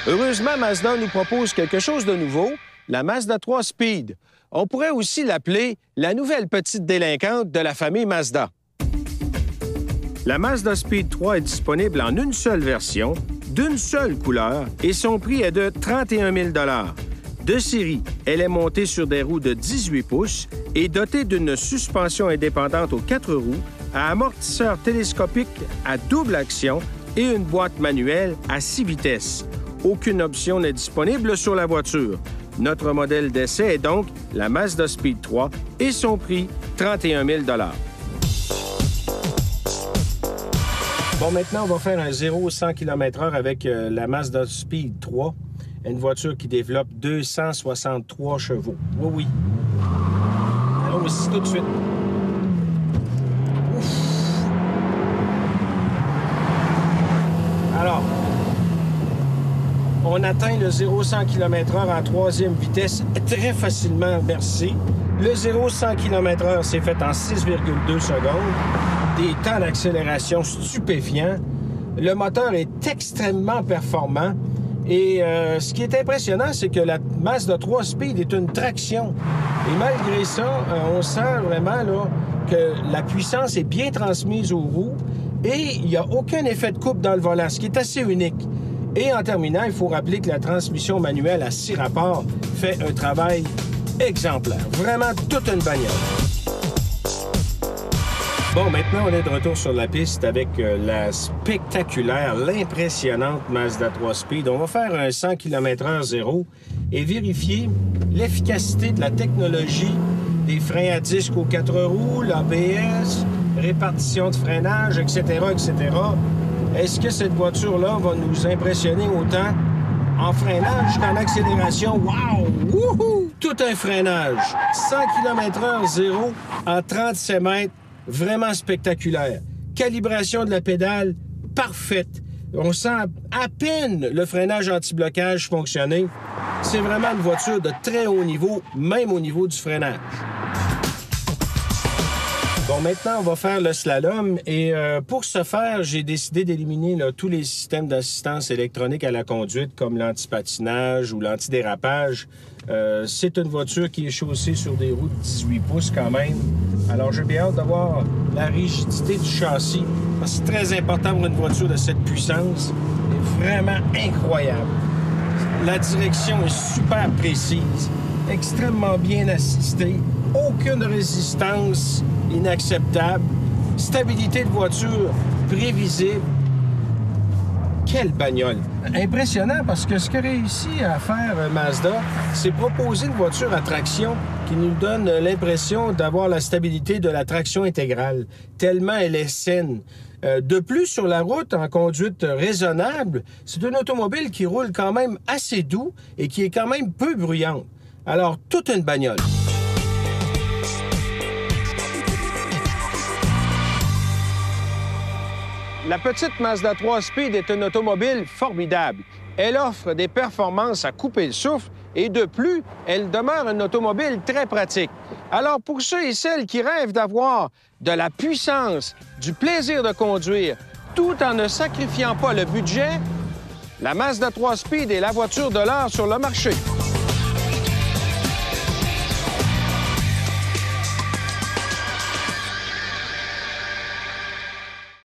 Heureusement, Mazda nous propose quelque chose de nouveau, la Mazda 3 Speed. On pourrait aussi l'appeler la nouvelle petite délinquante de la famille Mazda. La Mazda Speed 3 est disponible en une seule version, d'une seule couleur, et son prix est de 31 000 $ De série, elle est montée sur des roues de 18 pouces et dotée d'une suspension indépendante aux 4 roues, à amortisseur télescopique à double action et une boîte manuelle à 6 vitesses. Aucune option n'est disponible sur la voiture. Notre modèle d'essai est donc la Mazda Speed 3 et son prix, 31 000 $. Bon, maintenant, on va faire un 0-100 km/h avec la Mazda Speed 3, une voiture qui développe 263 chevaux. Oui, oui. Allons-y tout de suite. Ouf. Alors, on atteint le 0-100 km/h en troisième vitesse très facilement, merci. Le 0-100 km/h s'est fait en 6,2 secondes. Des temps d'accélération stupéfiants. Le moteur est extrêmement performant. Et ce qui est impressionnant, c'est que la Mazda 3 Speed est une traction. Et malgré ça, on sent vraiment là, que la puissance est bien transmise aux roues et il n'y a aucun effet de coupe dans le volant, ce qui est assez unique. Et en terminant, il faut rappeler que la transmission manuelle à 6 rapports fait un travail exemplaire. Vraiment toute une bagnole. Bon, maintenant, on est de retour sur la piste avec la spectaculaire, l'impressionnante Mazda 3 Speed. On va faire un 100 km/h 0 et vérifier l'efficacité de la technologie des freins à disque aux 4 roues, l'ABS, répartition de freinage, etc., etc. Est-ce que cette voiture-là va nous impressionner autant en freinage qu'en accélération? Wow! Wouhou! Tout un freinage. 100 km/h 0 en 37 mètres. Vraiment spectaculaire. Calibration de la pédale parfaite. On sent à peine le freinage anti-blocage fonctionner. C'est vraiment une voiture de très haut niveau, même au niveau du freinage. Bon, maintenant, on va faire le slalom et pour ce faire, j'ai décidé d'éliminer tous les systèmes d'assistance électronique à la conduite comme l'antipatinage ou l'antidérapage. C'est une voiture qui est chaussée sur des roues de 18 pouces quand même. Alors, j'ai bien hâte de voir la rigidité du châssis parce que c'est très important pour une voiture de cette puissance. C'est vraiment incroyable. La direction est super précise, extrêmement bien assistée, aucune résistance inacceptable, stabilité de voiture prévisible. Quelle bagnole! Impressionnant parce que ce qu'a réussi à faire Mazda, c'est proposer une voiture à traction qui nous donne l'impression d'avoir la stabilité de la traction intégrale, tellement elle est saine. De plus, sur la route, en conduite raisonnable, c'est une automobile qui roule quand même assez doux et qui est quand même peu bruyante. Alors, toute une bagnole. La petite Mazda 3 Speed est une automobile formidable. Elle offre des performances à couper le souffle et de plus, elle demeure une automobile très pratique. Alors pour ceux et celles qui rêvent d'avoir de la puissance, du plaisir de conduire, tout en ne sacrifiant pas le budget, la Mazda 3 Speed est la voiture de l'heure sur le marché.